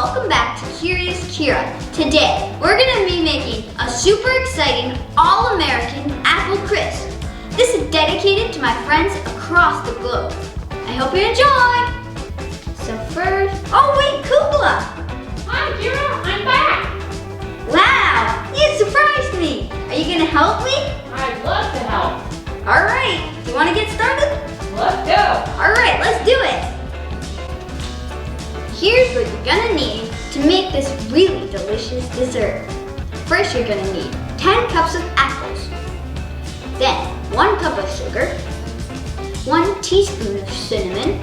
welcome back to Curious Kira. Today, we're gonna be making a super exciting all-American apple crisp. This is dedicated to my friends across the globe. I hope you enjoy. So first, oh wait, Kukla. Hi Kira, I'm back. Wow, you surprised me. Are you gonna help me? I'd love to help. All right, do you wanna get started? Let's go. All right, let's do it. Here's what you're gonna need to make this really delicious dessert. First, you're gonna need 10 cups of apples, then 1 cup of sugar, 1 teaspoon of cinnamon,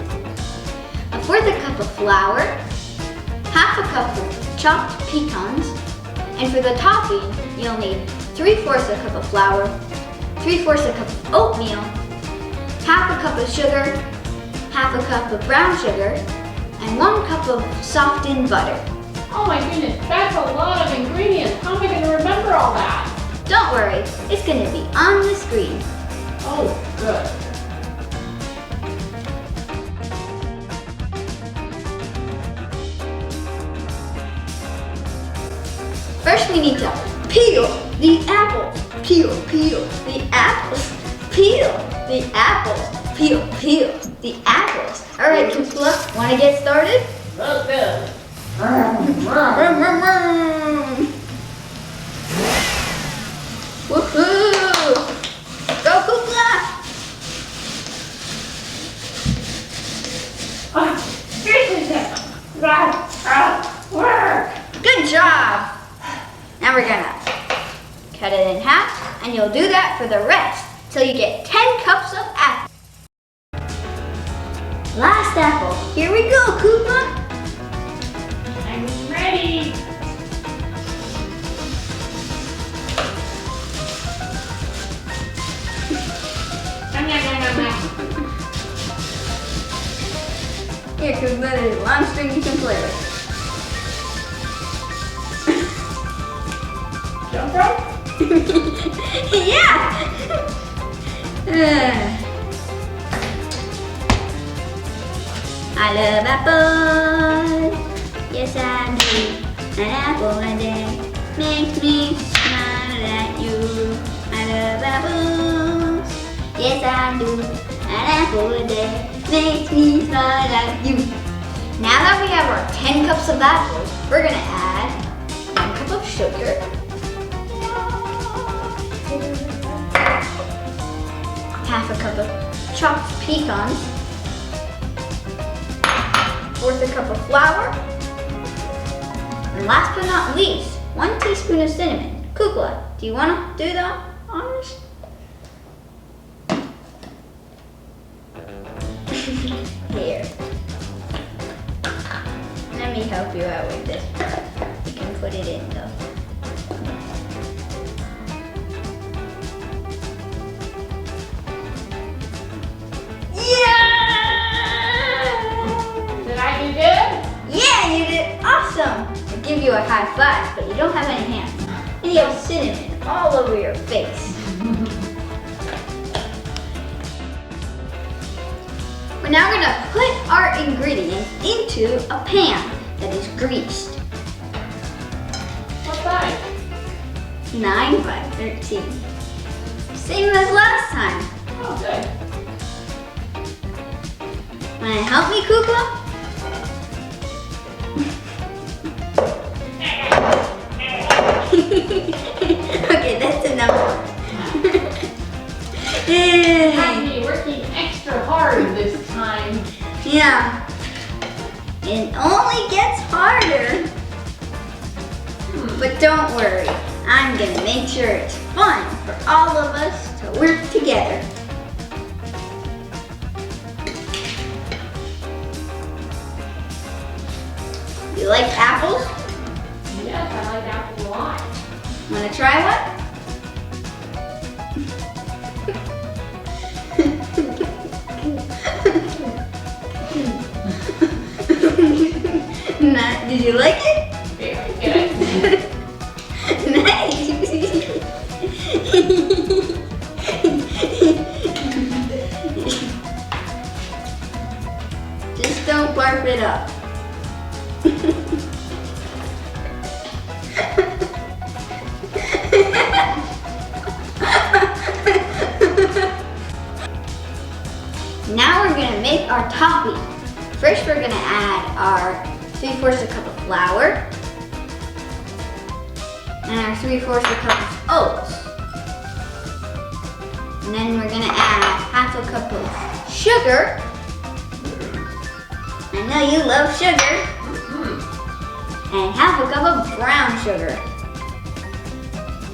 1/4 cup of flour, 1/2 cup of chopped pecans, and for the topping, you'll need 3/4 cup of flour, 3/4 cup of oatmeal, 1/2 cup of sugar, 1/2 cup of brown sugar, and 1 cup of softened butter. Oh my goodness, that's a lot of ingredients. How am I going to remember all that? Don't worry, it's gonna be on the screen. Oh, good. First, we need to peel the apples. Peel the apples. Peel the apples. Peel the apples. All right, Kukla, wanna get started? Let's go. Vroom, vroom. Woohoo! Go, Kukla! Work. Good job! Now we're gonna cut it in half, and you'll do that for the rest till you get 10 cups of apple. Last apple. Here we go, Kukla. I'm ready. Yum, yum, yum, yum, yum. Here, Kukla, there's one string you can play with. Jump rope? Yeah! I love apples. Yes, I do. An apple a day makes me smile at you. I love apples. Yes, I do. An apple a day makes me smile at you. Now that we have our 10 cups of apples, we're gonna add 1 cup of sugar, 1/2 cup of chopped pecans, 1/4 cup of flour, and last but not least, 1 teaspoon of cinnamon. Kukla, do you want to do the honors? Here. Let me help you out with this. You can put it in though. Did I do good? Yeah, you did awesome! I'll give you a high five, but you don't have any hands. And you have cinnamon all over your face. We're now gonna put our ingredients into a pan that is greased. What size? 9 by 13. Same as last time. Oh, good. Wanna help me, Kukla? Okay, that's enough. Have me working extra hard this time. Yeah. It only gets harder. But don't worry, I'm gonna make sure it's fun for all of us to work together. You like apples? Yes, I like apples a lot. Wanna try one? Did you like it? Very good. Nice. Just don't barf it up. Now we're gonna make our topping. First, we're gonna add our 3/4 cup of flour and our 3/4 cup of oats. And then we're gonna add 1/2 cup of sugar. I know you love sugar. And 1/2 cup of brown sugar.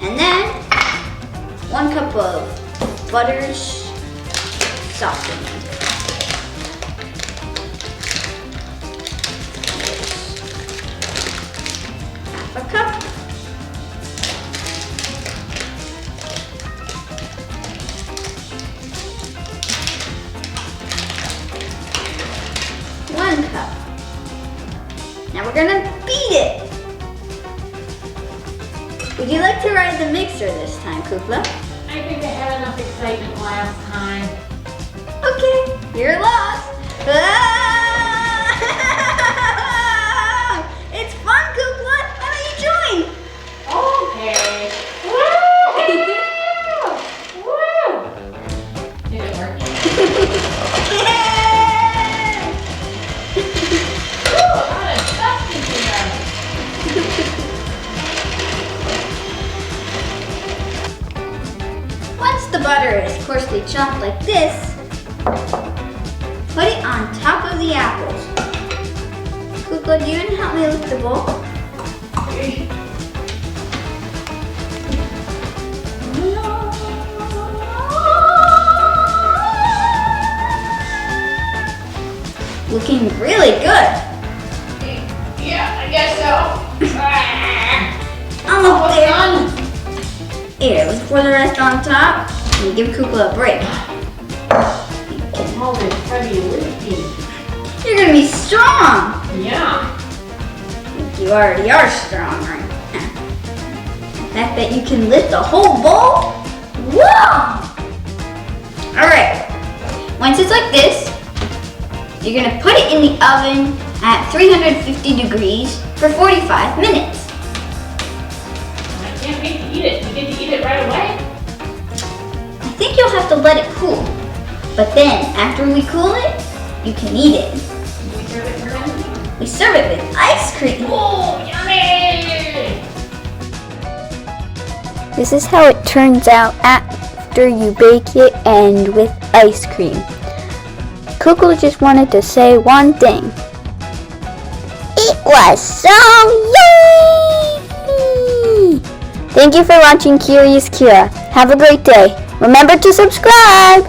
And then 1 cup of butter softening. 1/2 cup. One cup. Now we're gonna beat it. Would you like to ride the mixer this time, Kukla? I think I had enough excitement last time. Okay, you're lost. Ah! It's fun, Kukla. How about you join? Okay. Woo! Woo! Is it working? Yay! Ooh, a lot of stuff in here. Once the butter is coarsely chopped like this, put it on top of the apples. Kukla, do you want to help me lift the bowl? Looking really good. Yeah, I guess so. Almost there. Done. Here, let's pour the rest on top and give Kukla a break. All this heavy lifting. You're gonna be strong. Yeah. You already are strong, right? The fact that you can lift a whole bowl? Whoa! All right, once it's like this, you're gonna put it in the oven at 350 degrees for 45 minutes. I can't wait to eat it. You get to eat it right away? I think you'll have to let it cool. But then, after we cool it, you can eat it. Do we serve it with anything? We serve it with ice cream. Oh, yummy! This is how it turns out after you bake it and with ice cream. Kukla just wanted to say one thing. It was so yummy! Thank you for watching Curious Kira. Have a great day. Remember to subscribe!